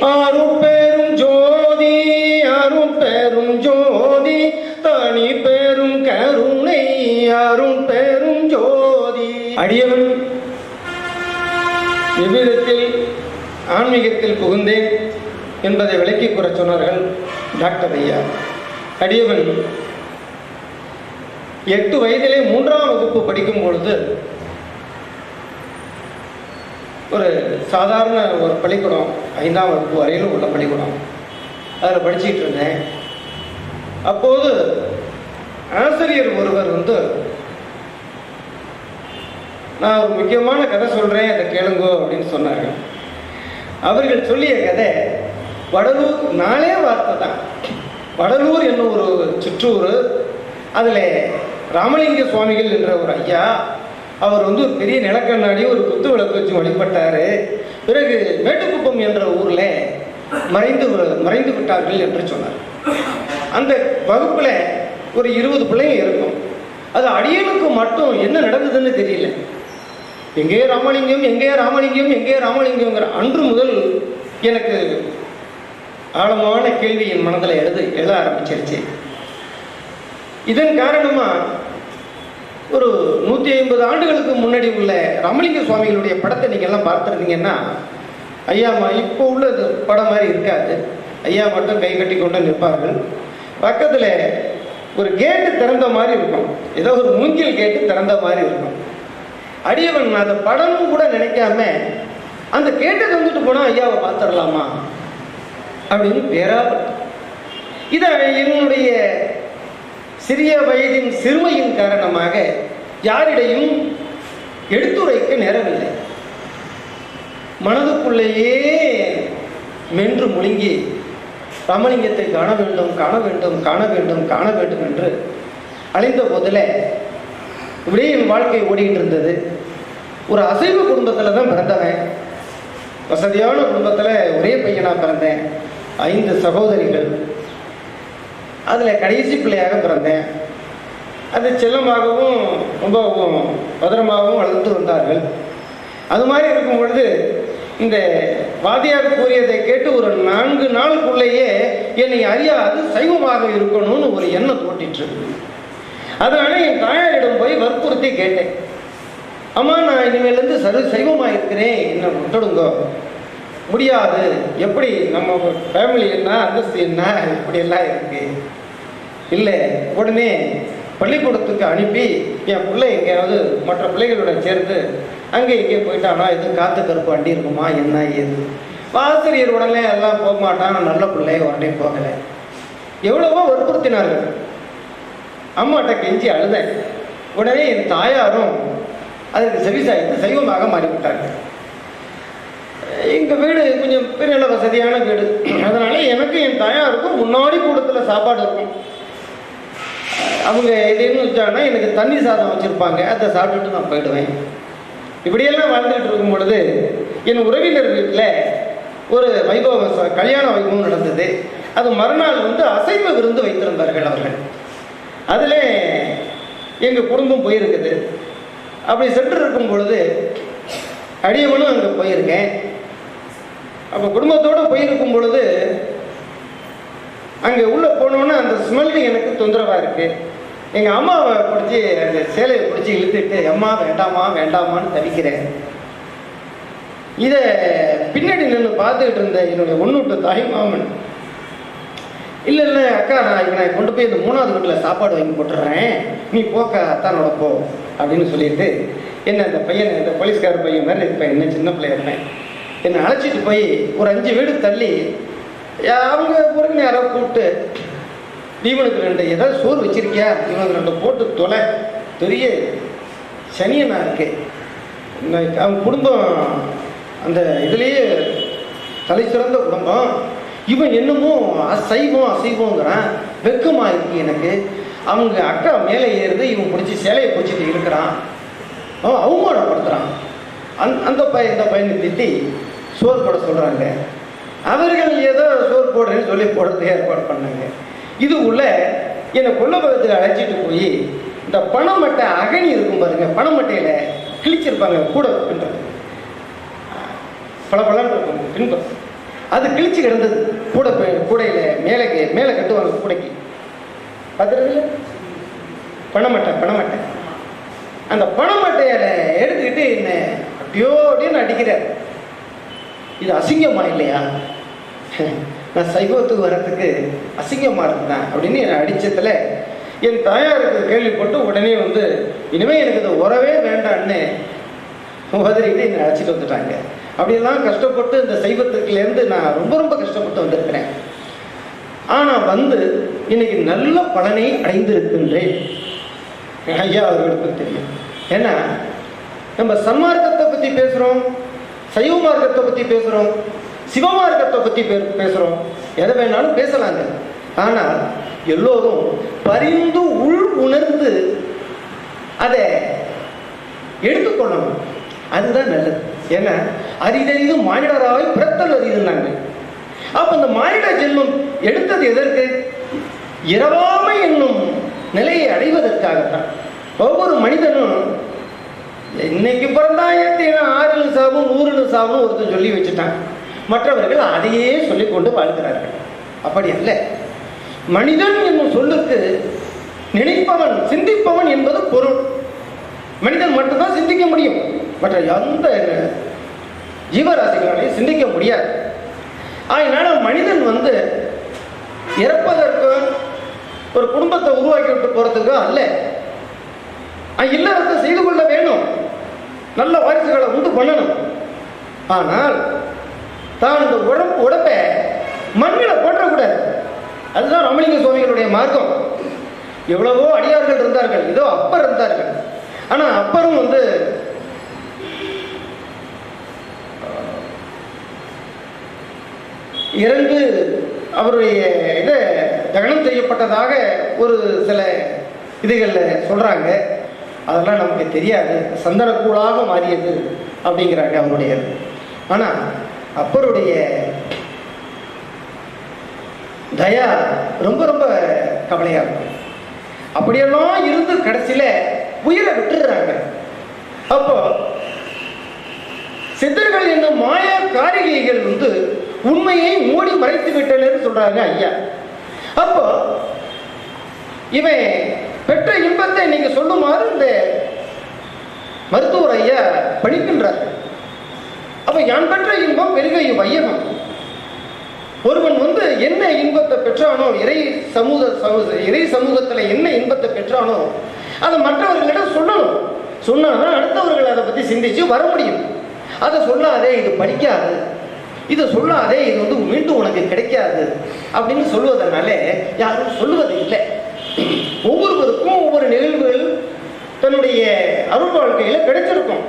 அருட்பெரும் ஜோதி அருட்பெரும் ஜோதி தனி பெரும் கருணை அருட்பெரும் ஜோதி. அடியவன் எவ்விதத்தில் ஆன்மீகத்தில் புகுந்தேன் என்பதை விளக்கி கூற சொன்னார்கள் டாக்டர் ஐயா. அடியவன் 8 வயதிலே 3ஆம் வகுப்பு படிக்கும் பொழுது ஒரு சாதாரண ஒரு பள்ளிக்கூடம், 5ஆம் வகுப்பு வரையிலும் உள்ள பள்ளிக்கூடம், அதில் படிச்சுட்டு இருந்தேன். அப்போது ஆசிரியர் ஒருவர் நான் ஒரு முக்கியமான கதை சொல்கிறேன், அதை கேளுங்கோ அப்படின்னு சொன்னார்கள். அவர்கள் சொல்லிய கதை வடலூர், 4 வார்த்தை தான். வடலூர் என்னும் ஒரு சிற்றூர், அதில் ராமலிங்க சுவாமிகள் என்ற ஒரு ஐயா, அவர் ஒரு பெரிய நிலக்கண்ணாடி ஒரு குத்து விளக்கு வச்சு வழிபட்டார். பிறகு மேட்டுக்குப்பம் என்ற ஊரில் மறைந்து விட்டார்கள் என்று சொன்னார். அந்த வகுப்பில் ஒரு 20 பிள்ளைங்க இருக்கும். அது அடியனுக்கு மட்டும் என்ன நடந்ததுன்னு தெரியல. எங்கே ராமலிங்கம், எங்கே ராமலிங்கம், எங்கே ராமலிங்கங்கிற அன்று முதல் எனக்கு ஆழமான கேள்வி என் மனதில் எழ ஆரம்பிச்சிருச்சு. இதன் காரணமாக ஒரு 150 ஆண்டுகளுக்கு முன்னாடி உள்ள ராமலிங்க சுவாமிகளுடைய படத்தை நீங்கள் எல்லாம் பார்த்துருந்தீங்கன்னா, ஐயா இப்போ உள்ளது படம் மாதிரி இருக்காது. ஐயா மட்டும் கை கட்டி கொண்டு நிற்பார்கள். பக்கத்தில் ஒரு கேட்டு திறந்த மாதிரி இருக்கும், ஏதோ ஒரு மூங்கில் கேட்டு திறந்த மாதிரி இருக்கும். அடியவன் அந்த படமும் கூட நினைக்காம அந்த கேட்டை தந்துட்டு போனால் ஐயாவை பார்த்துடலாமா அப்படின்னு பேராப்பட்டு, இதை என்னுடைய சிறிய வயதின் சிறுமையின் காரணமாக யாரிடையும் எடுத்துரைக்க நேரமில்லை. மனதுக்குள்ளேயே மென்று முழுங்கி ராமலிங்கத்தை காண வேண்டும், காண வேண்டும், காண வேண்டும், காண வேண்டும் என்று அலைந்த போதில் இப்படியே என் வாழ்க்கை ஓடிக்கிட்டு இருந்தது. ஒரு அசைவ குடும்பத்தில் தான் பிறந்தவன். வசதியான குடும்பத்தில் ஒரே பையனாக பிறந்தேன். 5 சகோதரிகள். அதில் கடைசி பிள்ளையாக பிறந்தேன். அது செல்லமாகவும் ரொம்பவும் பத்திரமாகவும் வளர்த்து வந்தார்கள். அது மாதிரி இருக்கும் பொழுது இந்த வாத்தியார் கூறியதை கேட்டு ஒரு 4 நாளுக்குள்ளேயே என்னை அறியாது சைவமாக இருக்கணும்னு ஒரு எண்ணம் தோட்டிற்று. அதனால என் தாயாரிடம் போய் வற்புறுத்தி கேட்டேன், அம்மா நான் இனிமேலேருந்து சைவமாக இருக்கிறேன், என்ன விட்டுடுங்க. முடியாது, எப்படி நம்ம ஃபேமிலி என்ன, அந்தஸ்து என்ன, இப்படியெல்லாம் இருக்கு. இல்லை, உடனே பள்ளிக்கூடத்துக்கு அனுப்பி என் பிள்ளை எங்கேயாவது மற்ற பிள்ளைகளோட சேர்ந்து அங்கே இங்கே போயிட்டானா, எதுவும் காற்று கருப்பு அண்டி இருக்குமா என்ன ஏது. ஆசிரியர் உடனே எல்லாம் போக மாட்டான், நல்ல பிள்ளை உடனே போகலை. எவ்வளவோ வற்புறுத்தினார்கள். அம்மாட்ட கெஞ்சி அழுதேன். உடனே என் தாயாரும் அதுக்கு செவிசாய்த்து சைவமாக மாறிவிட்டார்கள். எங்கள் வீடு கொஞ்சம் பெரிய வசதியான வீடு. அதனால எனக்கு என் தாயாருக்கும் முன்னாடி கூடத்தில் சாப்பாடு இருக்கும். அவங்க எதுன்னு வச்சாங்கன்னா எனக்கு தண்ணி சாதம் வச்சுருப்பாங்க, அதை சாப்பிட்டுட்டு நான் போயிடுவேன். இப்படியெல்லாம் வாழ்ந்துகிட்டு இருக்கும் பொழுது என் உறவினர் வீட்டில் ஒரு வைபவம், கல்யாண வைபவம் நடந்தது. அது மறுநாள் அசைவ விருந்து வைத்திருந்தார்கள் அவர்கள். அதில் எங்கள் குடும்பம் போயிருக்குது. அப்படி சென்று இருக்கும் பொழுது அடியவனும் அங்கே போயிருக்கேன். அப்போ குடும்பத்தோடு போயிருக்கும் பொழுது அங்கே உள்ளே போனோன்னே அந்த ஸ்மெல்லு எனக்கு தொந்தரவாக இருக்குது. எங்கள் அம்மாவை பிடிச்சி அந்த சேலையை பிடிச்சி இழுத்துட்டு, அம்மா வேண்டாமா வேண்டாமான்னு தவிக்கிறேன். இதை பின்னாடி நின்று பார்த்துக்கிட்டு இருந்த என்னுடைய ஒன்றுட்டு தாய் மாமன், இல்லை இல்லை அக்கா, நான் கொண்டு போய் இந்த 3வது வீட்டில் சாப்பாடு வாங்கி போட்டுடுறேன், நீ போக்கா அத்தானோட போ அப்படின்னு சொல்லிட்டு என்ன அந்த பையன், இந்த போலீஸ்கார பையன் மாதிரி இருப்பேன், என்ன சின்ன பிள்ளையா இருப்பேன், என்னை அழைச்சிட்டு போய் ஒரு 5 வீடு தள்ளி அவங்க பொருள் யாரோ கூப்பிட்டு, இவனுக்கு 2 ஏதாவது சோறு வச்சிருக்கியா, இவனுக்கு 2 போட்டு தொலை, பெரிய சனியனா இருக்கு. அவங்க குடும்பம் அந்த இதுலேயே தலை சிறந்த குடும்பம். இவன் என்னமோ அசைவங்கிறான், வெக்கமாக இருக்கு எனக்கு. அவங்க அக்கா மேலே ஏறுது, இவன் பிடிச்சி சேலையை பிடிச்சிட்டு இருக்கிறான், அவன் அவமானப்படுத்துகிறான். அந்த பையன் இந்த பையனை திட்டி சோறு போட சொல்கிறாங்க. அவர்கள் ஏதோ சோறு போடுறேன்னு சொல்லி போடுறதுக்கு ஏற்பாடு பண்ணாங்க. இது உள்ள என்னை கொல்லபகத்தில் அழைச்சிட்டு போய் இந்த பணமட்டை அகனி இருக்கும் பாருங்க, பணமட்டையில் கிழிச்சிருப்பாங்க கூட பின்றது, பல பலன் இருக்கும் பின்புறம். அது கிழிச்சு கிடந்தது. கூடையில மேலே கட்டுவாங்க கூடைக்கு, பார்த்துருக்குல்ல, பணமட்டை. அந்த பணமட்டையில எடுத்துக்கிட்டு என்ன அப்படியோன்னு அடிக்கிறார். இது அசிங்கமா இல்லையா? நான் சைவத்துக்கு வர்றதுக்கு அசிங்கமா இருந்தேன் அப்படின்னு என்னை அடிச்சதுல என் தாயாருக்கு கேள்விப்பட்டு உடனே வந்து இனிமே எனக்கு இது உறவே வேண்டான்னு உதறிட்டு என்னை அழைச்சிட்டு வந்துட்டாங்க. அப்படியெல்லாம் கஷ்டப்பட்டு இந்த சைவத்துக்குலேருந்து நான் ரொம்ப கஷ்டப்பட்டு வந்திருக்கிறேன். ஆனால் வந்து இன்னைக்கு நல்ல பலனை அடைந்திருக்கின்றேன். ஐயா அவர்களுக்கு தெரியும். ஏன்னா நம்ம சன்மார்க்கத்தை பற்றி பேசுகிறோம், சைவ மார்க்கத்தை பற்றி பேசுகிறோம், சிவமார்க்கத்தை பற்றி பேசுகிறோம், எதை வேணாலும் பேசலாங்க. ஆனால் எல்லோரும் பரிந்து உள் உணர்ந்து அதை எடுத்துக்கொள்ளணும். அதுதான் நல்லது. ஏன்னா அரிதறிது மானிடராய் பிறத்தல் அரிதுன்னாங்க. அப்ப இந்த மானிட ஜென்மம் எடுத்தது எதற்கு? இரவாமை என்னும் நிலையை அடைவதற்காகத்தான். ஒவ்வொரு மனிதனும் இன்னைக்கு பிறந்தாயிரத்தி 6 சாவும் 100 சாவும் ஒருத்தர் சொல்லி வச்சுட்டான். மற்றவர்கள் அதையே சொல்லிக் கொண்டு வாழ்கிறார்கள். அப்படி அல்ல. மனிதன் என்னும் சொல்லுக்கு நினைப்பவன், சிந்திப்பவன் என்பது பொருள். மனிதன் மட்டும்தான் சிந்திக்க முடியும், மற்ற எந்த ஜீவராசிகளாலையும் சிந்திக்க முடியாது. அதனால மனிதன் வந்து இறப்பதற்கு, ஒரு குடும்பத்தை உருவாக்கி விட்டு போறதுக்கோ அல்ல, இல்லறத்தை செய்து கொள்ள வேணும், நல்ல வாரிசுகளை உண்டு பண்ணணும். ஆனால் தான் இந்த உடம்பை மண்ணில் போற்றக்கூடாது. அதுதான் ராமலிங்க சுவாமிகளுடைய மார்க்கம். எவ்வளவோ அடியார்கள் இருந்தார்கள், ஏதோ அப்பர் இருந்தார்கள். ஆனா அப்பரும் வந்து இறந்து அவருடைய இதை தகனம் செய்யப்பட்டதாக ஒரு சில இதுகளில் சொல்றாங்க. அதெல்லாம் நமக்கு தெரியாது, சந்தனக்கூடாக மாறியது அப்படிங்கிறாங்க அவருடைய. ஆனா அப்பருடைய தயா ரொம்ப கவலையா இருக்கும். அப்படியெல்லாம் இருந்து கடைசியில உயிரை விட்டுறாங்க. அப்போ சித்தர்கள் என்னும் மாய காரிகைகள் வந்து உண்மையை மூடி மறைத்து விட்டனர் சொல்றாங்க ஐயா. அப்போ இவன் பெற்ற இன்பத்தை நீங்க சொல்லுமாறு இந்த மருத்துவர் ஐயா பணிக்கின்றார். அப்ப யான் பெற்ற இன்பம் பெருகை வையகம். ஒருவன் வந்து என்ன இன்பத்தை பெற்றானோ, இறை சமூகத்துல என்ன இன்பத்தை பெற்றானோ அதை மற்றவர்களிடம் சொல்லணும். சொன்னாதான் அடுத்தவர்கள் அதை பத்தி சிந்திச்சு வர முடியும். அதை சொல்லாதே, இது படிக்காது, இதை சொல்லாதே, இது வந்து மீண்டும் உனக்கு கிடைக்காது அப்படின்னு சொல்லுவதனால யாரும் சொல்லுவது இல்லை. ஒவ்வொருவருக்கும் ஒவ்வொரு நிகழ்வுகள் தன்னுடைய அருள் வாழ்க்கையில கிடைச்சிருக்கும்.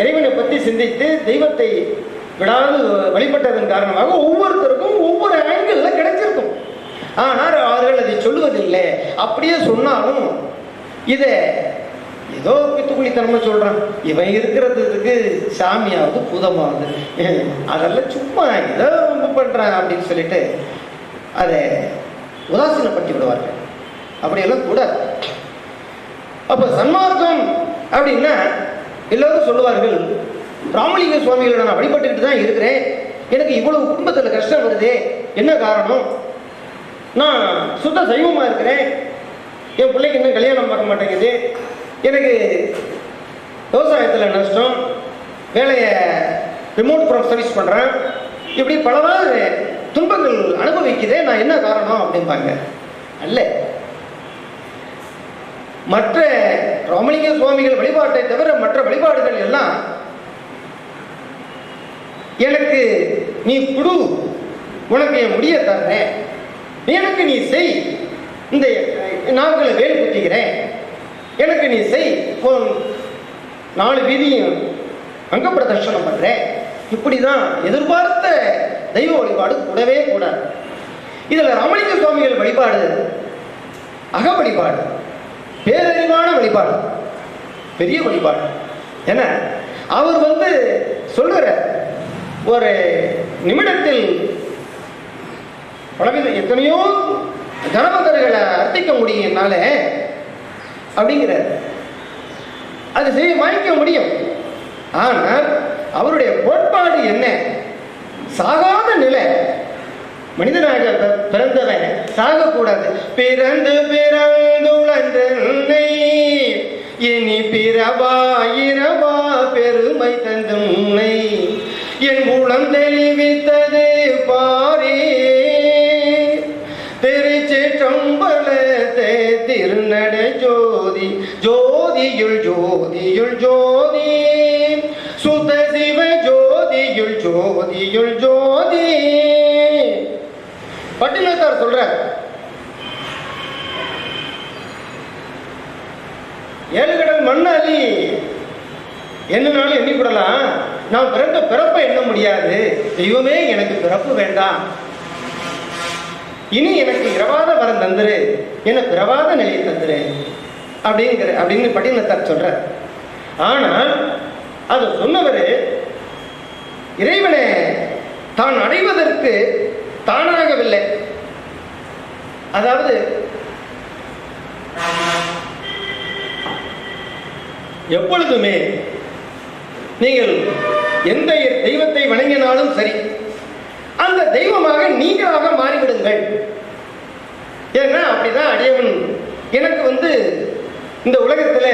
இறைவனை பற்றி சிந்தித்து தெய்வத்தை விடாது வழிபட்டதன் காரணமாக ஒவ்வொருத்தருக்கும் ஒவ்வொரு ஆங்கிள் கிடைச்சிருக்கும். ஆனால் அவர்கள் அதை சொல்லுவதில்லை. அப்படியே சொன்னாலும் இதை ஏதோ பித்துக்குளித்தனமா சொல்றான், இவன் இருக்கிறதுக்கு சாமியாவது பூதமாவது, அதெல்லாம் சும்மா ஏதோ பண்றான் அப்படின்னு சொல்லிட்டு அதை உதாசீனப்படுத்தி விடுவார்கள். அப்படியெல்லாம் கூட. அப்ப சன்மார்க்கம் அப்படின்னா எல்லாரும் சொல்லுவார்கள், ராமலிங்க சுவாமிகளை நான் வழிபட்டுக்கிட்டு தான் இருக்கிறேன், எனக்கு இவ்வளவு குடும்பத்தில் கஷ்டம் வருதே, என்ன காரணம்? நான் சுத்த சைவமா இருக்கிறேன், என் பிள்ளைக்கு இன்னும் கல்யாணம் பார்க்க மாட்டேங்குது, எனக்கு விவசாயத்தில் நஷ்டம், வேலையை ரிமோட் ப்ரோ சர்வீஸ் பண்ணுறேன், இப்படி பலவாறு துன்பங்கள் அனுபவிக்குதே, நான் என்ன காரணம் அப்படிம்பாங்க. அல்ல, மற்ற ராமலிங்க சுவாமிகள் வழிபாட்டை தவிர மற்ற வழிபாடுகள் எல்லாம் எனக்கு நீ குடு, உனக்கு என் முடிய தர்றேன், எனக்கு நீ செய், இந்த நாட்களை வேலை குத்திக்கிறேன், எனக்கு நீ செய், 4 வீதியும் அங்க பிரதர்ஷனம் பண்றேன், இப்படிதான் எதிர்பார்த்த தெய்வ வழிபாடு கூடவே கூடாது. இதுல ராமலிங்க சுவாமிகள் வழிபாடு அக வழிபாடு, பேரறிவான வழிபாடு, பெரிய வழிபாடு. ஏன்னா அவர் வந்து சொல்லுற ஒரு நிமிடத்தில் பலவித எத்தனையோ கனபதர்களை அர்த்திக்க முடியும் என்னால அப்படிங்கிறார். அது செய்ய வாங்கிக்க முடியும். ஆனால் அவருடைய கோட்பாடு என்ன? சாகாத நிலை. மனிதனாக பிறந்தவன் சாகக்கூடாது. பிறந்து பிறந்துழந்தனை இனி பிறவாயிரவா பெருமை தந்துனை என் உளம் தெளிவித்தது பாரே. திருச்சிற்றம்பலத்தை திருநடை ஜோதி ஜோதியுள் ஜோதியுள் ஜோதி சுத்த சிவ ஜோதியுள் ஜோதியுள் ஜோதி. பட்டினத்தார் சொல்ற ஏழு கடல் மண்ணாலி என்னனாலும் எண்ணிக்கூடலாம். நான் பிறந்த பிறப்பை எண்ண முடியாது. தெய்வமே எனக்கு பிறப்பு வேண்டாம், இனி எனக்கு இரவாத வரம் தந்துரு, என பிறவாத நிலையை தந்துரு அப்படின்னு பட்டினத்தார் சொல்ற. ஆனால் அது சொன்னவர் இறைவனை தான் அடைவதற்கு தானாகவில்லை. அதாவது எப்பொழுதுமே நீங்கள் எந்த தெய்வத்தை வணங்கினாலும் சரி, அந்த தெய்வமாக நீங்களாக மாறிவிடுங்கள். ஏன்னா அப்படிதான் அடியவன் எனக்கு இந்த உலகத்துல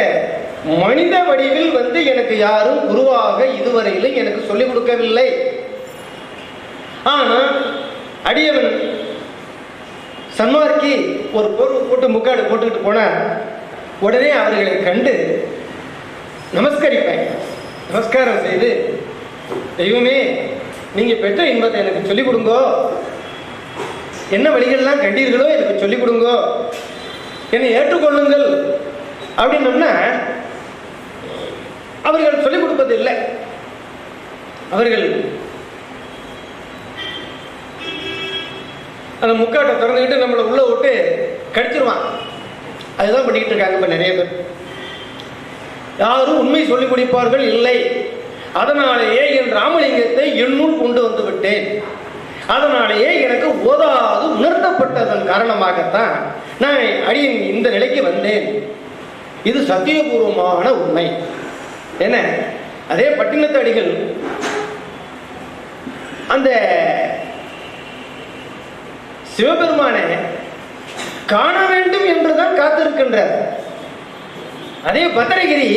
மனித வடிவில் எனக்கு யாரும் குருவாக இதுவரையிலும் எனக்கு சொல்லிக் கொடுக்கவில்லை. ஆனா அடியவன் சன்மார்க்கி ஒரு போர்வு போட்டு முக்காடு போட்டுக்கிட்டு போன உடனே அவர்களை கண்டு நமஸ்கரிப்பேன். நமஸ்காரம் செய்து, தெய்வமே நீங்க பெற்ற இன்பத்தை எனக்கு சொல்லிக் கொடுங்கோ, என்ன வழிகள்லாம் கண்டீர்களோ எனக்கு சொல்லிக் கொடுங்கோ, என்னை ஏற்றுக்கொள்ளுங்கள் அப்படின்னு அவர்கள் சொல்லிக் கொடுப்பது இல்லை. அவர்கள் அந்த முக்காட்டை திறந்துக்கிட்டு நம்மளை உள்ள விட்டு கடிச்சிருவான். அதுதான் பண்ணிக்கிட்டு இருக்காங்க இப்ப நிறைய பேர். யாரும் உண்மை சொல்லிக் கொடுப்பார்கள் இல்லை. அதனாலேயே என் ராமலிங்கத்தை என்னுள் கொண்டு வந்து விட்டேன். அதனாலேயே எனக்கு ஓதாது உணர்த்தப்பட்டதன் காரணமாகத்தான் நான் அடியின் இந்த நிலைக்கு வந்தேன். இது சத்தியபூர்வமான உண்மை. என்ன அதே பட்டினத்து அடிகள் அந்த சிவபெருமானை காண வேண்டும் என்றுதான் காத்திருக்கின்றார். அதே பத்திரகிரி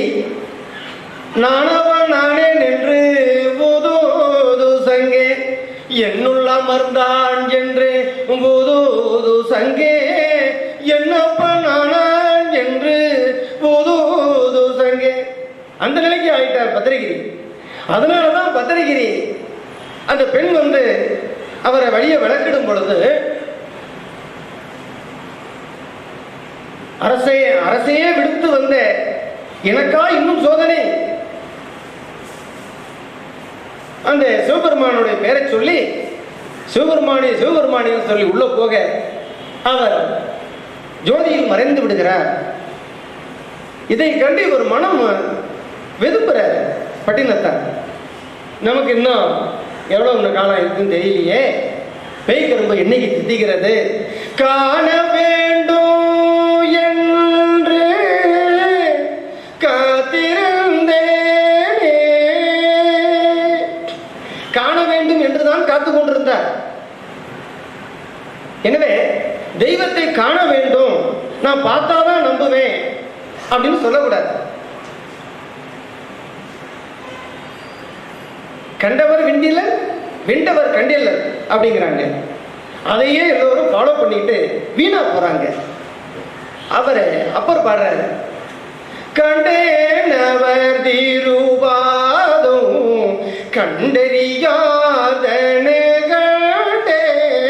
நானவன் நானே நின்று போதோது சங்கே என்னுள்ள அமர்ந்தான் என்று போதோது சங்கே என்னப்பன் ஆனான் என்று போதோது சங்கே அந்த நிலைக்கு ஆயிட்டார் பத்திரகிரி. அதனாலதான் பத்திரகிரி அந்த பெண் அவரை வழியை விளக்கிடும் பொழுது அரசையே விடுத்து வந்த எனக்கா இன்னும் சோதனை அந்த சிவபெருமானுடைய பெயரை சொல்லி சிவபெருமானே சிவபெருமானேன்னு சொல்லி உள்ள போக அவர் ஜோதியில் மறைந்து விடுகிறார். இதை கண்டு ஒரு மனம் வெதுப்புற பட்டினத்தார். நமக்கு இன்னும் எவ்வளவு காலம் இருக்குன்னு தெரியலையே, பேய் கரும்பு என்னைக்கு தித்திக்கிறது, காண வேண்டும் என்று காத்திருந்தேனே. காண வேண்டும் என்றுதான் காத்து கொண்டிருந்தார். எனவே தெய்வத்தை காண வேண்டும், நான் பார்த்தாதான் நம்புவேன் அப்படின்னு சொல்லக்கூடாது. கண்டவர் விண்டிலர் வெண்டவர் கண்டிலர் அப்படிங்கிறாங்க. அதையே எல்லோரும் ஃபாலோ பண்ணிட்டு வீணா போறாங்க. அவரை அப்பர் பாடுறாரு, கண்டேனவர் திருவாதும் கண்டறியாதனே கண்டேன்.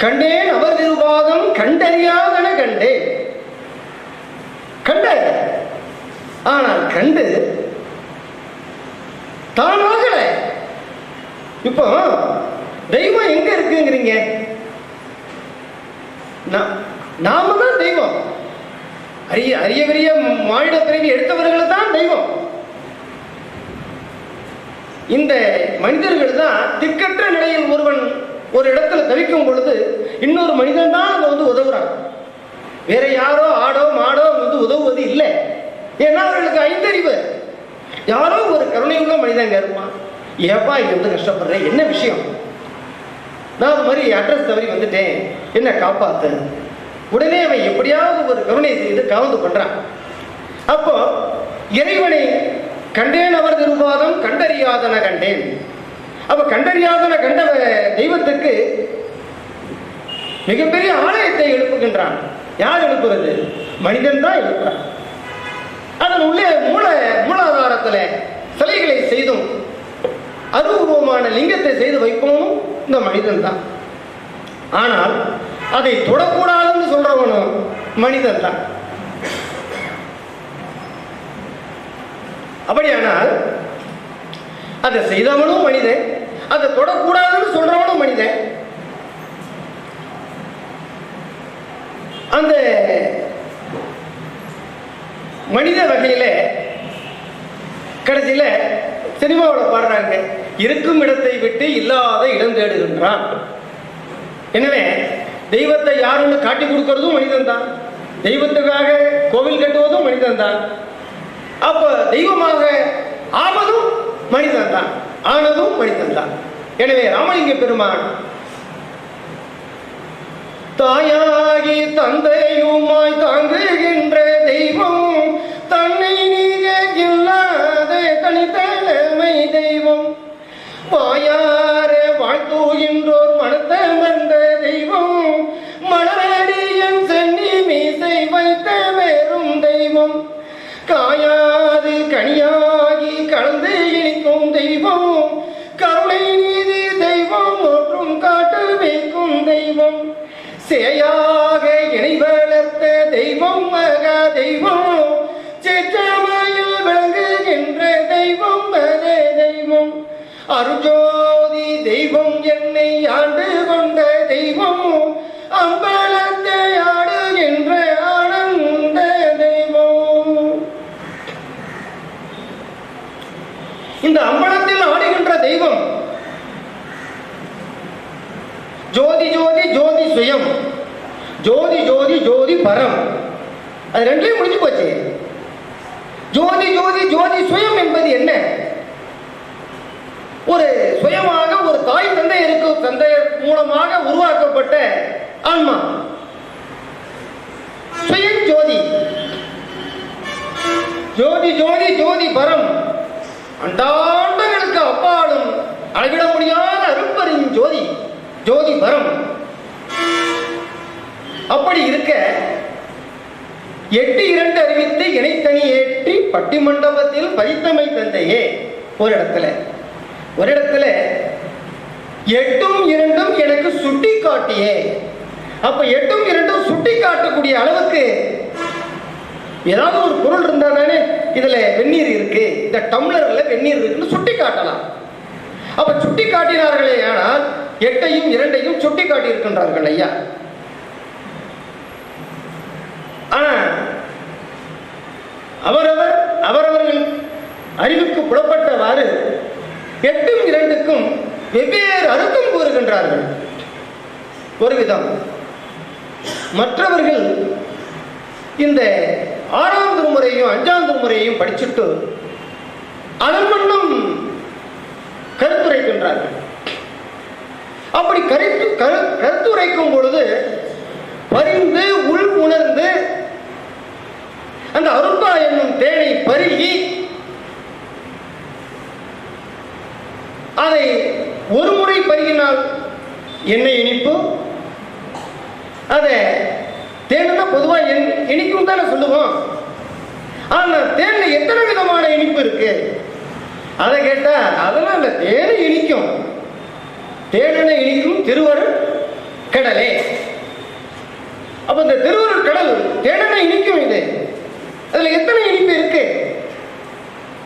கண்டேன் அவர் திருவாதம் கண்டறியாதன கண்டேன். கண்ட ஆனால் கண்டு தானாகல. இப்போ தெய்வம் எங்க இருக்குங்கிறீங்க? நாம தான் தெய்வம். அரிய பெரிய மானிட பிறவி எடுத்தவர்கள் தான் தெய்வம். இந்த மனிதர்கள் தான் திக்கற்ற நிலையில் ஒருவன் ஒரு இடத்துல தவிக்கும் பொழுது இன்னொரு மனிதன் தான் உதவுறான். வேற யாரோ ஆடோ மாடோ உதவுவது இல்லை. ஏன்னா அவர்களுக்கு ஐந்தறிவு. யாரோ ஒரு கருணை உள்ள மனிதங்க இருப்பான், ஏப்பா இது வந்து கஷ்டப்படுறேன், என்ன விஷயம்? நான் அது மாதிரி அட்ரஸ் தவறி வந்துட்டேன், என்ன காப்பாத்து. உடனே அவன் எப்படியாவது ஒரு கருணை செய்து கவர்ந்து பண்றான். அப்போ இறைவனை கண்டேன் அவர் திருவாதம் கண்டறியாதன கண்டேன். அப்ப கண்டறியாதன கண்ட தெய்வத்துக்கு மிகப்பெரிய ஆலயத்தை எழுப்புகின்றான். யார் எழுப்புறது? மனிதன் தான் எழுப்புறான். அதன் உள்ளே மூலாதாரத்தில் சிலைகளை செய்தும் அருவமான லிங்கத்தை செய்து வைப்பவனும் இந்த மனிதன் தான். ஆனால் அதை தொடக்கூடாதுன்னு சொல்றவனும் மனிதன் தான். அப்படியானால் அதை செய்தவனும் மனிதன், அதை தொடக்கூடாதுன்னு சொல்றவனும் மனிதன். அந்த மனித வகையில கடைசியில சினிமாவில் பாடுறாங்க, இருக்கும் இடத்தை விட்டு இல்லாத இடம் தேடுகின்றான். எனவே தெய்வத்தை யாருன்னு காட்டி கொடுக்கறதும் மனிதன் தான், தெய்வத்துக்காக கோவில் கட்டுவதும் மனிதன் தான். அப்ப தெய்வமாக ஆவதும் மனிதன் தான், ஆனதும் மனிதன் தான். எனவே ராமலிங்க பெருமான் தாயாகி தந்தையுமாய் தாங்குகின்ற தெய்வம், தன்னை நீக இல்லாத தனித்தலைமை தெய்வம், வாயார வாழ்த்துகின்றோர் மனத்தை வந்த தெய்வம், மலரடியன் சென்னி மீசை வைத்த வேறும் தெய்வம், காயாது கனியாகி கலந்து இனிக்கும் தெய்வம், கருணை நீதி தெய்வம் மற்றும் காட்டு வைக்கும் தெய்வம், சேயாக இணை வளர்த்த தெய்வம், மகா தெய்வம், சிற்றமையில் விளங்குகின்ற தெய்வம், அதே தெய்வம், அருஜோதி தெய்வம், என்னை ஆண்டு கொண்ட தெய்வம், அம்பலத்தை ஆடுகின்ற ஆனந்த தெய்வம். இந்த அம்பலத்தில் ஆடுகின்ற தெய்வம் ஜோதி ஜோதி ஜோதி சுயம், ஜோதி ஜோதி ஜோதி பரம். அது ரெண்டுலயும் முடிஞ்சு போச்சு. ஜோதி ஜோதி ஜோதி சுயம் என்பது என்ன? ஒரு சுயமாக ஒரு தாய் தந்தையருக்கு தந்தையர் மூலமாக உருவாக்கப்பட்ட ஆன்மா சுயம் ஜோதி. ஜோதி ஜோதி ஜோதி பரம், அண்டாண்டங்களுக்கு அப்பாலும் அளவிட முடியாத அரும்பெரும் ஜோதி, ஜோதி பரம். அப்படி இருக்க 8-2 அறிவித்து இணைத்தனி ஏற்றி பட்டி மண்டபத்தில் பதித்தமை தந்தையே. ஒரு இடத்துல 8-2 எனக்கு சுட்டி காட்டியே. அப்ப 8-2 சுட்டி காட்டக்கூடிய அளவுக்கு ஏதாவது ஒரு பொருள் இருந்தா தானே இதுல வெந்நீர் இருக்கு, இந்த டம்ளர்ல வெந்நீர் இருக்குன்னு சுட்டி காட்டலாம். அப்ப சுட்டி காட்டினார்களே, ஆனால் 8-2 சுட்டி காட்டி இருக்கின்றார்கள் ஐயா. ஆனா அவரவர்கள் அறிவுக்கு புலப்பட்டவாறு 8-2க்கும் வெவ்வேறு அர்த்தம் கூறுகின்றார்கள். ஒரு விதம். மற்றவர்கள் இந்த 6ஆம் திருமுறையும் 5ஆம் திருமுறையும் படிச்சுட்டு அதன் வண்ணம் கருத்துரைக்கின்றார்கள். அப்படி கருத்துரைக்கும் பொழுது பரிந்து உள் உணர்ந்து அந்த அருட்பா என்னும் தேனை பருகி அதை ஒரு முறை பருகினால் என்ன இனிப்பு, அதை தேன்னா பொதுவாக இனிக்கும் தானே சொல்லுவோம். ஆனா தேன்ல எத்தனை விதமான இனிப்பு இருக்கு அதை கேட்டா அதெல்லாம் இல்ல, தேனை இனிக்கும், தேனென இனிக்கும் திருவருள் கடலே. அப்ப இந்த திருவருள் கடல் தேனென இனிக்கும். இது அதுல எத்தனை இனிப்பு இருக்கு?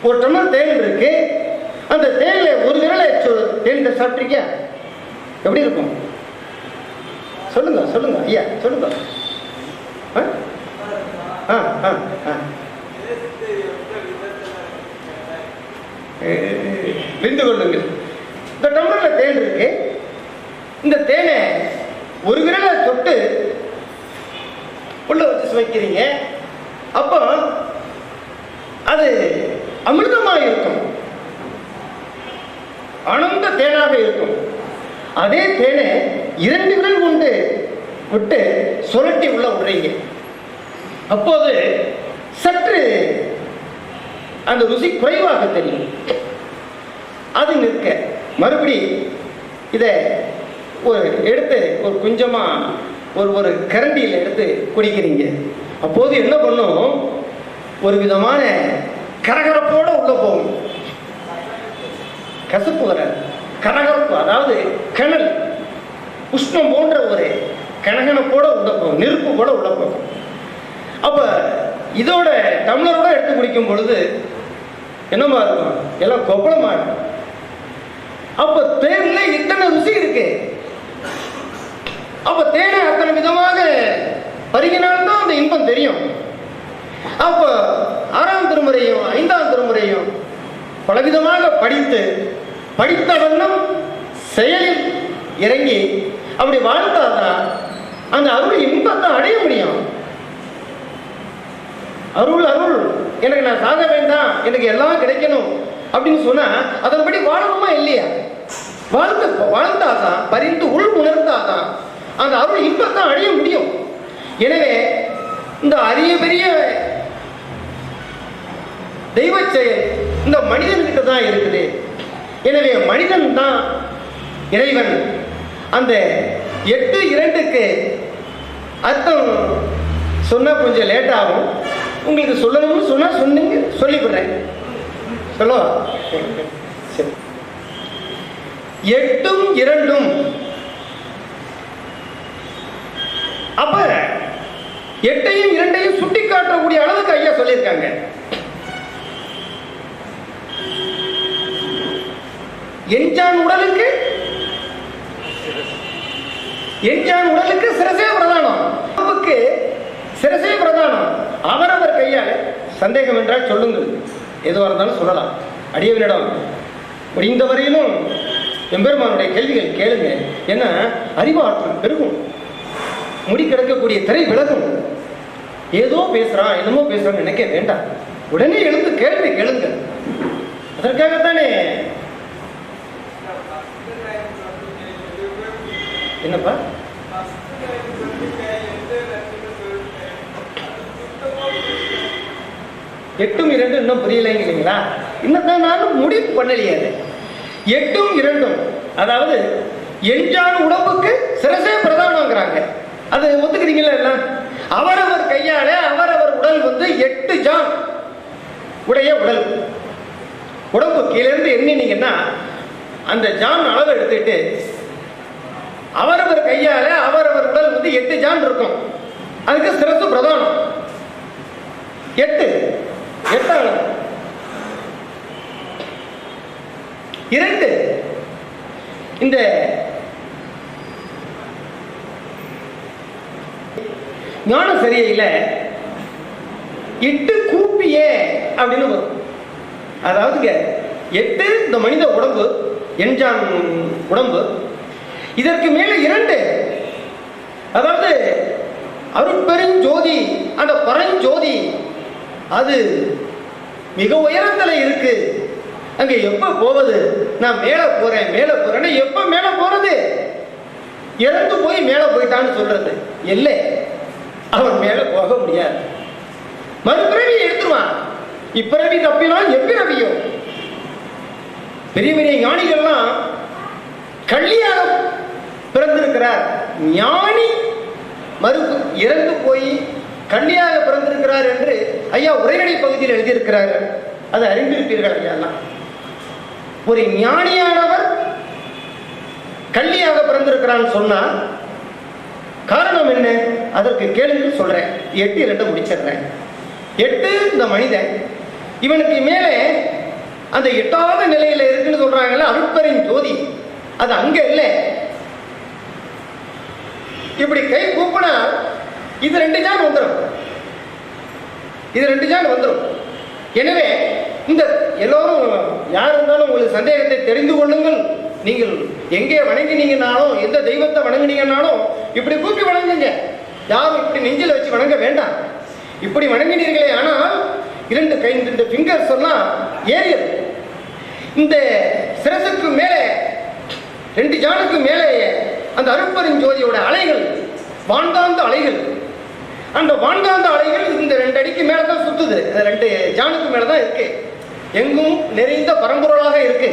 ஒரு டம்ளர் தேன் இருக்கு, அந்த தேன்ல ஒரு விரலை தேன் சாப்பிட்ருக்கியா? எப்படி இருக்கும் சொல்லுங்க சொல்லுங்க ஐயா, சொல்லுங்க. விந்து கொள்ளுங்கள். இந்த டம்ளர்ல தேன் இருக்கு, இந்த தேனை ஒரு விரலை தொட்டு உள்ள வச்சு சுவைக்கிறீங்க. அப்போ அது அமிர்தமாக இருக்கும். ஆனந்த தேனாக இருக்கும். அதே தேனை 2 விரல் கொண்டு விட்டு சுரட்டி உள்ள விடுறீங்க. அப்போது சற்று அந்த ருசி குறைவாக தெரியும். அது நிற்க மறுபடி இதை எடுத்து ஒரு கொஞ்சமா ஒரு கரண்டியில் எடுத்து குடிக்கிறீங்க. அப்போது என்ன பண்ணும், ஒரு விதமான கரகரப்போட உள்ள போகும். கசப்பு வராது, கரகரப்பு, அதாவது கனல் உஷ்ணம் போன்ற ஒரு கனகனப்போட உள்ள போகும், நெருப்பு போல உள்ள போகும். அப்ப இதோட டம்ளரோட எடுத்து குடிக்கும் பொழுது என்னமா இருக்கும், எல்லாம் கொப்பளமா இருக்கும். அப்ப தேன்ல இத்தனை ருசி இருக்கு. அப்ப தேனை அத்தனை விதமாக பருகினால்தான் அந்த இன்பம் தெரியும். அப்ப 6ஆம் திருமுறையும் 5ஆம் திருமுறையும் பலவிதமாக படித்த வண்ணம் செயலில் இறங்கி அப்படி வாழ்ந்தாதான் அந்த அருள் இன்பத்தை அடைய முடியும். அருள் அருள், எனக்கு நான் சாக வேண்டாம், எனக்கு எல்லாம் கிடைக்கணும் அப்படின்னு சொன்னா அதன்படி வாழணுமா இல்லையா? வாழ்ந்தாதான், பரிந்து உள் உணர்ந்தாதான் அந்த அருள் இன்பத்தை அடைய முடியும். எனவே இந்த அரிய பெரிய தெய்வ செயல் இந்த மனிதன்கிட்ட தான் இருக்குது. எனவே மனிதன் தான் இறைவன். அந்த 8:2க்கு அர்த்தம் சொன்னா கொஞ்சம் லேட் ஆகும். உங்களுக்கு சொல்லணும்னு சொன்னா சொன்னீங்க, சொல்லிவிடுறேன். சொல்லவா? 8ம் 2ம். அப்ப 8ஐயும் 2ஐயும் சுட்டி காட்டக்கூடிய அளவுக்கு ஐயா சொல்லியிருக்காங்க. எஞ்சான் உடலுக்கு சிரசே பிரதானம், சிரசே பிரதானம். அவரவர் கையால் சந்தேகம் என்றால் சொல்லுங்கள், எதுவாக இருந்தாலும் சொல்லலாம். அடியவனிடம் முடிந்தவரையிலும் எம்பெருமானுடைய கேள்விகள் கேளுங்க. ஏன்னா அறிவாற்றல் பெருகும், முடி கிடக்கக்கூடிய திரை விலகும். ஏதோ பேசுறான், என்னமோ பேசுறான்னு நினைக்க வேண்டாம். உடனே எழுந்து கேள்வி கேளுங்க. அதற்காகத்தானே. என்னப்பா? எட்டும் 2 இன்னும் புரியலைங்க இல்லைங்களா? இன்னும் நானும் முடிவு பண்ணலையே. 8ம் 2ம், அதாவது எஞ்சான் உடம்புக்கு சிரசே பிரதானங்கிறாங்க. அது ஒத்துக்கிறீங்களா? எல்லாம் அவரவர் கையால அவரவர் உடல் 8 ஜான் உடைய உடல். உடம்பு கீழிருந்து எண்ணினீங்கன்னா அந்த ஜான் அளவு எடுத்துட்டு அவரவர் கையால அவரவர் உடல் 8 ஜான் இருக்கும். அதுக்கு சிரசு பிரதானம். 8 அளவு. 2 இந்த ஞான சரியில இட்டு கூப்பியே அப்படின்னு வரும். அதாவது 8 இந்த மனித உடம்பு, எஞ்சான் உடம்பு. இதற்கு மேல 2, அதாவது அருட்பெருஞ்சோதி, அந்த பரஞ்சோதி அது மிக உயரத்தில் இருக்கு. அங்க எப்ப போவது? நான் மேல போறேன்னு எப்ப மேல போறது? இறந்து போய் மேல போயிட்டான்னு சொல்றது இல்லை. அவன் மேல போக முடியாது. மறுபிறவி எடுத்துருவான். இப்பிறவி தப்பினால் எப்பிறவியோ. பெரிய பெரிய ஞானிகள்லாம் கள்ளியாக பிறந்திருக்கிறார். ஞானி இறந்து போய் கள்ளியாக பிறந்திருக்கிறார் என்று ஐயா உரைநடை பகுதியில் எழுதியிருக்கிறார். அதை அறிந்திருப்பீர்கள் ஐயா. ஒரு ஞானியானவர் கள்ளியாக பிறந்திருக்கிறான்னு சொன்னால் காரணம் என்ன? அதற்கு கேள்வி சொல்றேன். 8:2 முடிச்சிடுறேன். 8 இந்த மனிதன், இவனுக்கு மேலே அந்த 8வது நிலையில இருக்குன்னு சொல்றாங்கல்ல, அருட்பெரும் ஜோதி. அது அங்க இல்லை. இப்படி கை கூப்பினா இது 2 ஜான் வந்துடும். எனவே இந்த எல்லோரும் யார் இருந்தாலும் உங்களுக்கு சந்தேகத்தை தெரிந்து கொள்ளுங்கள். நீங்கள் எங்கே வணங்கினீங்கனாலும், எந்த தெய்வத்தை வணங்கினீங்கன்னாலும் இப்படி கூப்பி வணங்குங்க. யாரும் இப்படி நெஞ்சில் வச்சு வணங்க வேண்டாம். இப்படி வணங்கினீர்களே ஆனால் 2 கை, 2 ஃபிங்கர்ஸ் எல்லாம் ஏறியது. இந்த சிரசுக்கு மேலே 2 ஜானுக்கு மேலே அந்த அருட்பெருஞ்சோதியோட அலைகள், வான்காந்த அலைகள், அந்த வான்காந்த அலைகள் இந்த 2 அடிக்கு மேலதான் சுத்துது. 2 ஜானுக்கு மேலதான் இருக்கு, எங்கும் நிறைந்த பரம்பொருளாக இருக்கு.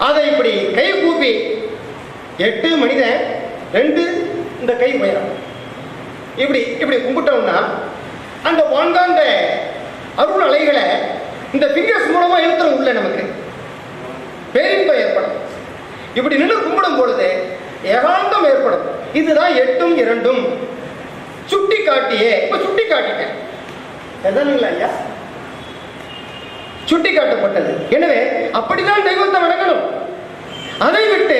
அதை இப்படி கை கூப்பி 8 மனிதன் 2 இந்த கை உயரம் இப்படி இப்படி கும்பிட்டோம்னா அந்த வான்காந்த அருள் அலைகளை இந்த ஃபிங்கர்ஸ் மூலமா இழுத்துறோம் உள்ள, நமக்கு பேரின்பம் ஏற்படும். இப்படி நின்று கும்பிடும் பொழுது ஏகாந்தம் ஏற்படும். இதுதான் 8ம் 2ம் சுட்டி காட்டியே. இப்ப சுட்டி காட்டிட்டேன் ஐயா, சுட்டி காட்டப்பட்டது. எனவே அப்படிதான் தெய்வத்தை வணங்கணும். அதை விட்டு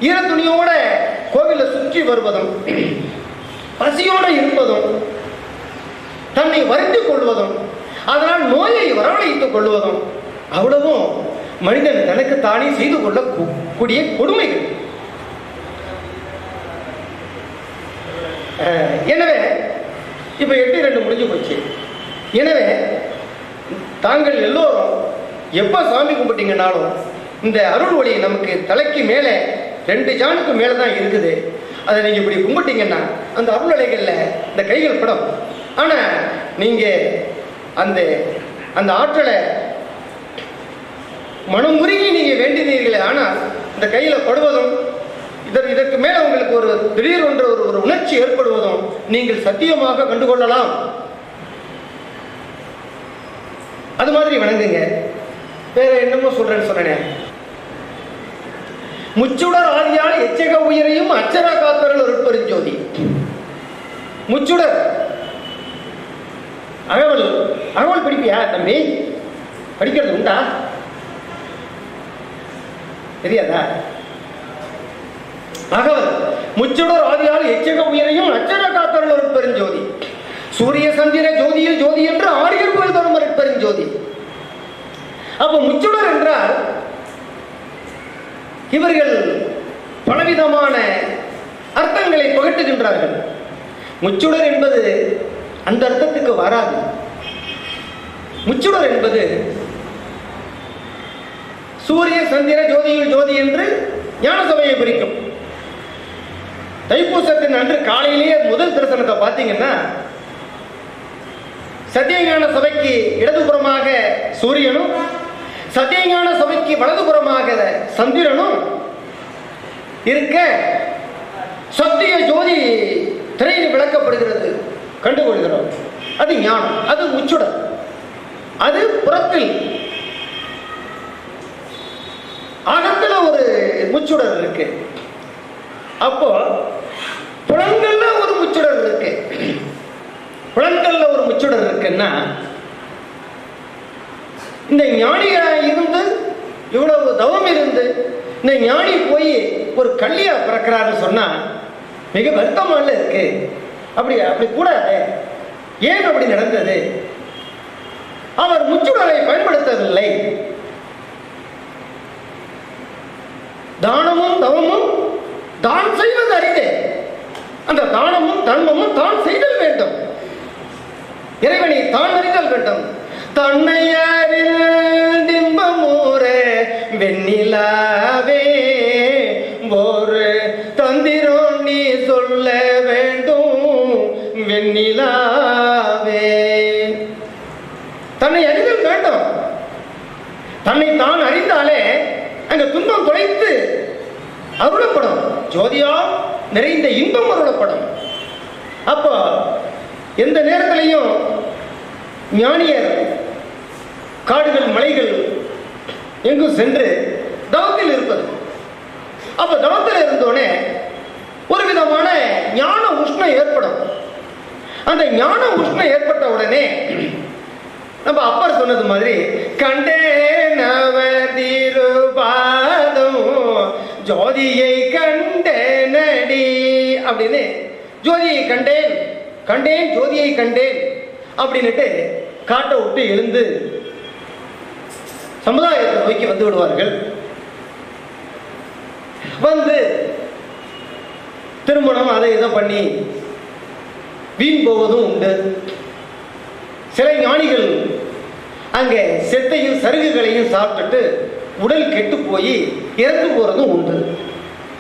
ஈரத்துணியோட கோவில சுற்றி வருவதும், பசியோட இருப்பதும், தன்னை வருத்திக் கொள்வதும், அதனால் நோயை வரவழைத்துக் கொள்வதும், அவ்வளவும் மனிதன் தனக்கு தானே செய்து கொள்ளக்கூடிய கொடுமைகள். எனவே இப்ப 8-2 முடிஞ்சு போச்சு. எனவே தாங்கள் எல்லோரும் எப்ப சாமி கும்பிட்டீங்கன்னாலும் இந்த அருள் ஒளி நமக்கு தலைக்கு மேலே 2 ஜானுக்கு மேலே தான் இருக்குது. அதை நீங்க இப்படி கும்பிட்டீங்கன்னா அந்த அருள் அலைகள்ல இந்த கைகள் படம். ஆனா நீங்க அந்த அந்த ஆற்றலை மனம் முருகி நீங்க வேண்டினீர்களே, ஆனால் இந்த கையில படுவதும் இதற்கு மேல உங்களுக்கு ஒரு திடீர் ஒன்று ஒரு உணர்ச்சி ஏற்படுவதும் நீங்கள் சத்தியமாக கண்டுகொள்ளலாம். அது மாதிரி வணங்குங்க. வேற என்னமோ சொல்றேன்னு சொன்னேன். முச்சுடர் ஆதியால் எச்சக உயிரையும் அச்சர காத்தரல் அருட்பெருஞ்சோதி. முச்சுடர் அகவல். அகவல் படிப்பியா தம்பி? படிக்கிறது உண்டா? தெரியாதா? அகவல். முச்சுடர் ஆதியால் எச்சக உயிரையும் அச்சர காத்தரல் அருட்பெருஞ்சோதி. சூரிய சந்திர ஜோதியில் ஜோதி என்று ஆரியர் கோயில் தரும் அருட்பெருஞ்சோதி. அப்ப முச்சுடர் என்றால் இவர்கள் பலவிதமான அர்த்தங்களை புகட்டுகின்றார்கள். முச்சுடர் என்பது அந்த அர்த்தத்துக்கு வராது. முச்சுடர் என்பது சூரிய சந்திர ஜோதியில் ஜோதி என்று ஞான சபையை குறிக்கும். தைப்பூசத்தின் அன்று காலையிலேயே முதல் தரிசனத்தை பார்த்தீங்கன்னா சத்தியஞான சபைக்கு இடதுபுறமாக சூரியனும், சத்தியஞான சபைக்கு வலதுபுறமாக சந்திரனும் இருக்க சத்திய ஜோதி திரையில் விளக்கப்படுகிறது, கண்டுகொள்கிறோம். அது ஞானம், அது முச்சுடர். அது புறத்தில், அகத்துல ஒரு முச்சுடர் இருக்கு. அப்போ புலன்கள்ல ஒரு முச்சுடர் இருக்கு. புலன்கள்ல ஒரு முச்சுடர் இருக்குன்னா இந்த ஞானியா இருந்து இவ்வளவு தவம் இருந்து இந்த ஞானி போய் ஒரு கல்லியா பிறக்கிறாருன்னு சொன்னா மிக வருத்தமான இருக்கு. அப்படி கூடாது. ஏன் அப்படி நடந்தது? அவர் முச்சுடரை பயன்படுத்தவில்லை. தானமும் தவமும் தான் செய்வது அறிந்தே. அந்த தானமும் தர்மமும் தான் செய்தல் வேண்டும். இறைவனை தான் அறிதல் வேண்டும். தன்னை அறிந்தின்பமூரே வெண்ணிலாவே ஒரு தந்திரம் நீ சொல்ல வேண்டும் வெண்ணிலாவே. தன்னை அறிதல் வேண்டும். தன்னை தான் அறிந்தாலே அங்க துன்பம் தொலைத்து அருளப்படும். ஜோதியா நிறைந்த இன்பம் அருளப்படும். அப்போ எந்த நேரத்திலையும் ஞானியர் காடுகள் மலைகள் எங்கும் சென்று தவத்தில் இருப்பது. அப்ப தவத்தில் இருந்தோடனே ஒரு விதமான ஞான உஷ்ணம் ஏற்படும். அந்த ஞான உஷ்ணம் ஏற்பட்ட உடனே நம்ம அப்பர் சொன்னது மாதிரி கண்டேன் திருபாதம் ஜோதியை கண்டேனடி அப்படின்னு ஜோதியை கண்டேன் கண்டேன் ஜோதியை கண்டேன் அப்படின்னுட்டு காட்டை விட்டு எழுந்து சமுதாயத்தை நோக்கி வந்து விடுவார்கள். வந்து திருமணம் அதை இதை பண்ணி வீண் போவதும் உண்டு. சில ஞானிகள் அங்கே செத்தையும் சருகுகளையும் சாப்பிட்டுட்டு உடல் கெட்டு போய் இறந்து போறதும் உண்டு.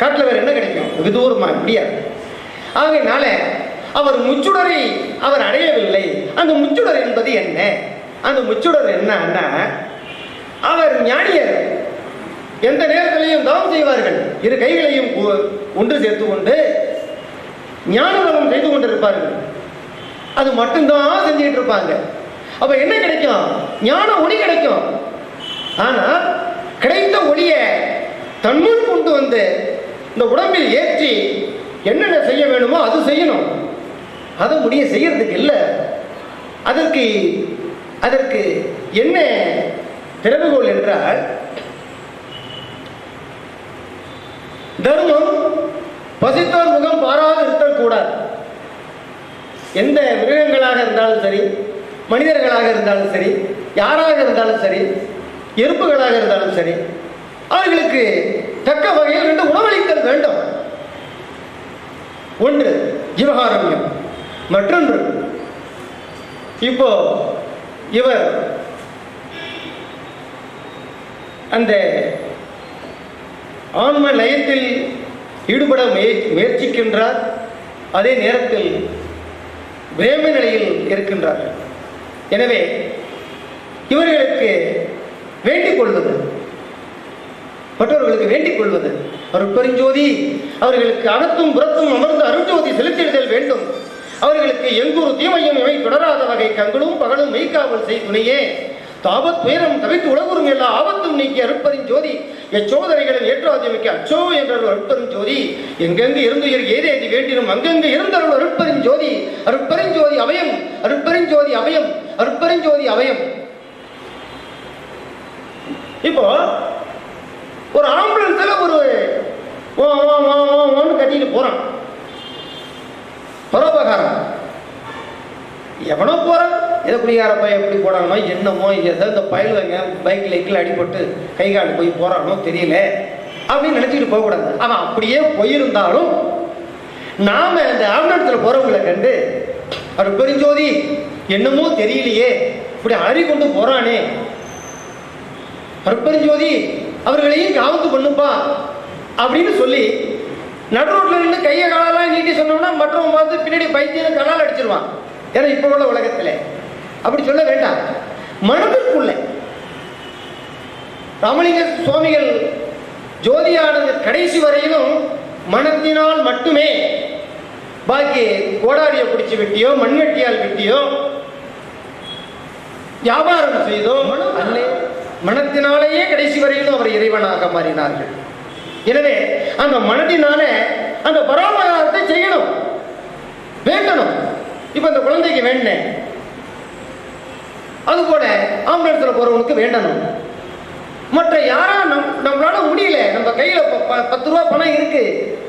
காட்டில் வேற என்ன கிடைக்கும்? வெகு தூரமா முடியாது. ஆகையினால அவர் முச்சுடரை அவர் அடையவில்லை. அந்த முச்சுடர் என்பது என்ன? அந்த முச்சுடர் என்னன்னா, அவர் ஞானியர், எந்த நேரத்திலையும் தவம் செய்வார்கள், இரு கைகளையும் ஒன்று சேர்த்து கொண்டு ஞான தவம் செய்து கொண்டிருப்பார்கள். அது மட்டும்தான் செஞ்சுட்டு இருப்பாங்க. அப்ப என்ன கிடைக்கும்? ஞான ஒளி கிடைக்கும். ஆனா கிடைத்த ஒளிய தன்னுள் கொண்டு வந்து இந்த உடம்பில் ஏற்றி என்னென்ன செய்ய வேணுமோ அது செய்யணும். அதை முடிய செய்யறதுக்கு இல்லை. அதற்கு என்ன திறவுகோல் என்றால், தர்மம் பசித்தோர் முகம் பாராது இருத்தல் கூடாது. எந்த மிருகங்களாக இருந்தாலும் சரி, மனிதர்களாக இருந்தாலும் சரி, யாராக இருந்தாலும் சரி, எறும்புகளாக இருந்தாலும் சரி, அவர்களுக்கு தக்க வகையில் 2 உணவளித்தல் வேண்டும். ஒன்று ஜீவகாரண்யம், மற்றொன்று இப்போ இவர் அந்த ஆன்ம லயத்தில் ஈடுபட முயற்சிக்கின்றார். அதே நேரத்தில் பிரேம நிலையில் இருக்கின்றார்கள். எனவே இவர்களுக்கு வேண்டிக் கொள்வது, மற்றவர்களுக்கு வேண்டிக் கொள்வது, அருட்பெருஞ்சோதி அவர்களுக்கு அகத்தும் புறத்தும் அமர்ந்து அருட்ஜோதி செலுத்திடுதல் வேண்டும். அவர்களுக்கு எங்கூர் தீமையும் இவை தொடராத வகை கண்களும் பகலும் மெய்காவல் செய் துணையே. தாபத் துயரம் தவித்து உலகுறும் எல்லா ஆபத்தும் நீக்கி அருட்பெருஞ்சோதி எச்சோதனைகளின் ஏற்றாதிமிக்க அச்சோ என்ற அருட்பெருஞ்சோதி எங்கெங்கு இருந்துயிர் ஏதேதி வேண்டினும் அங்கெங்கு இருந்தருள் அருட்பெருஞ்சோதி. அருட்பெருஞ்சோதி அபயம், அருட்பெருஞ்சோதி அபயம், அருட்பெருஞ்சோதி அபயம். இப்போ ஒரு ஆம்புலன்ஸ்ல ஒரு கட்டிட்டு போறான், பரோபகாரம். எவனோ போறான், எதை குடிகார பையன் எப்படி போறானோ என்னமோ, எதை இந்த பயலுவங்க பைக்ல எக்கில் அடிபட்டு கை கால் போய் போறானோ தெரியல அப்படின்னு நினைச்சிட்டு போகக்கூடாது. அவன் அப்படியே போயிருந்தாலும் நாம அந்த ஆம்புலன்ஸ்ல போறவங்களை கண்டு அருட்பெருஞ்சோதி என்னமோ தெரியலையே இப்படி அலறி கொண்டு போறானே, அருட்பெருஞ்சோதி அவர்களையும் காவத்து பண்ணுப்பா அப்படின்னு சொல்லி நடுரோட்ல இருந்து கையை காலெல்லாம் நீட்டி சொன்னோம்னா மற்றவங்க பார்த்து பின்னாடி பைத்தியம் கலால் அடிச்சிருவான். ஏன்னா இப்ப உள்ள உலகத்துல அப்படி சொல்ல வேண்டாம். மனதிற்குள்ள ராமலிங்க சுவாமிகள் ஜோதியானது கடைசி வரையிலும் மனத்தினால் மட்டுமே, பாக்கி கோடாரியை பிடிச்சி வெட்டியோ மண்வெட்டியால் வெட்டியோ வியாபாரம் செய்தோ அல்ல, மனத்தினாலேயே கடைசி வரையிலும் அவர் இறைவனாக மாறினார்கள். எனவே அந்த மனதினால அந்த பராமரத்தை செய்யணும், வேண்டணும். இப்ப இந்த குழந்தைக்கு வேண்டேன், அது போல ஆம்புலன்ஸ்ல போறவனுக்கு வேண்டணும். மற்ற யாரா நம்மளால முடியல, நம்ம கையில 10 ரூபா பணம் இருக்கு,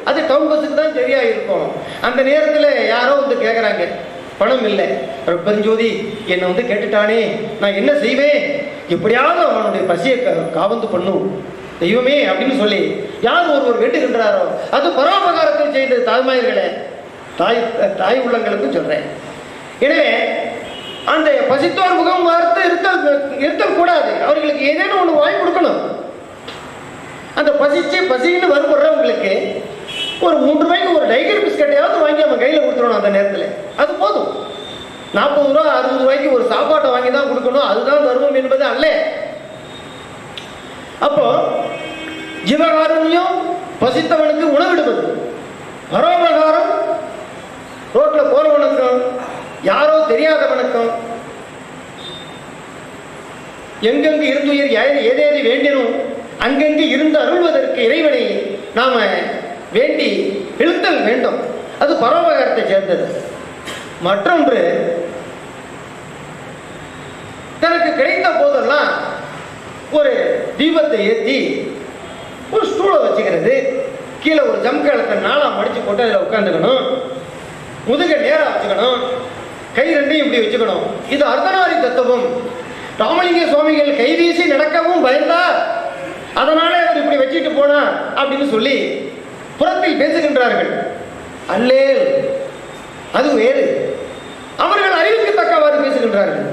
அது டவுன் பஸ்ஸுக்கு தான் சரியா இருக்கும். அந்த நேரத்தில் யாரோ வந்து கேட்குறாங்க, பணம் இல்லை, பெருஞ்சோதி என்னை வந்து கேட்டுட்டானே, நான் என்ன செய்வேன், எப்படியாவது அவனுடைய பசியை காவந்து பண்ணும் தெய்வமே அப்படின்னு சொல்லி யார் ஒருவர் வேண்டுகின்றாரோ அது பரோபகாரத்தை செய்த தாய்மார்களே, தாய் உள்ளங்களுக்கும் சொல்றேன். எனவே அந்த பசித்தோர் முகம் பார்த்து இருத்தல் கூடாது. அவர்களுக்கு ஏதேனும் ஒன்று வாங்கி கொடுக்கணும். அந்த பசின்னு வருபடுறவங்களுக்கு ஒரு 3 ரூபாய்க்கு ஒரு டைகர் பிஸ்கட்டையாவது வாங்கி நம்ம கையில் கொடுத்துடணும். அந்த நேரத்தில் அது போதும். 40 ரூபா 60 ரூபாய்க்கு ஒரு சாப்பாட்டை வாங்கி தான் கொடுக்கணும், அதுதான் தர்மம் என்பது அல்ல. அப்போ ஜீவகாருண்யம் பசித்தவனுக்கு உணவிடுவது, பரோபகாரம் ரோட்ல போறவனுக்கும் யாரோ தெரியாதவனுக்கும் எங்கெங்கு இருந்துயிர் ஏதேதி வேண்டினும் அங்கெங்கு இருந்து அருள்வதற்கு இறைவனை நாம வேண்டி இழுத்தல் வேண்டும். அது பரோபகாரத்தை சேர்ந்தது. மற்றொன்று, தனக்கு கிடைத்த போதெல்லாம் ஒரு தீபத்தை ஏற்றி ஒரு ஸ்டூலை வச்சுக்கிறது, கீழே ஒரு ஜம்காலத்தை 4ஆ மடிச்சு போட்டு அதில் உட்காந்துக்கணும், முதுக நேரா வச்சுக்கணும், கை 2ஐயும் இப்படி வச்சுக்கணும். இது அர்த்தநாரி தத்துவம். ராமலிங்க சுவாமிகள் கை வீசி நடக்கவும் பயந்தார், அதனால அவர் இப்படி வச்சுட்டு போனார் அப்படின்னு சொல்லி புறத்தில் பேசுகின்றார்கள். அல்லே, அது வேறு. அவர்கள் அறிவுக்கு தக்கவாறு பேசுகின்றார்கள்.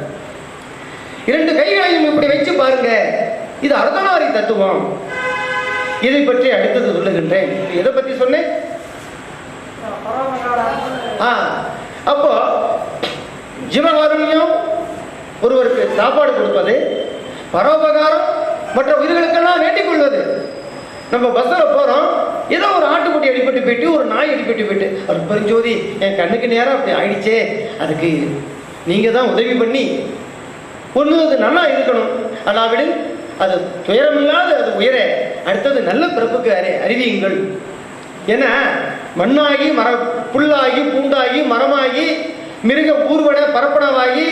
2 கைகளையும் இப்படி வச்சு பாருங்க, இது அர்த்தநாரி தத்துவம். இதை பற்றி அடுத்தது சொல்லுகின்றேன். எதை பற்றி சொன்னேன்? அப்போ ஜீவகாருண்யம், ஒருவருக்கு சாப்பாடு கொடுப்பது, பரோபகாரம், மற்ற உயிர்களுக்கெல்லாம் வேண்டிக் கொள்வது. நம்ம பஸ்ஸில் போகிறோம், ஏதோ ஒரு ஆட்டுக்குட்டி அடிபட்டு போயிட்டு, ஒரு நாய் அடிபட்டு போயிட்டு, அவர் பெருஞ்சோதி என் கண்ணுக்கு நேரம் அப்படி ஆயிடுச்சே, அதுக்கு நீங்கள் தான் உதவி பண்ணி ஒன்று அது நல்லா இருக்கணும், அல்லாவிடில் அது துயரமில்லாத அது உயர அடுத்தது நல்ல பிறப்புக்கு அறிவியுங்கள். ஏன்னா மண்ணாகி புல்லாகி பூண்டாகி மரமாகி மிருக ஊர்வன பரப்பனவாகி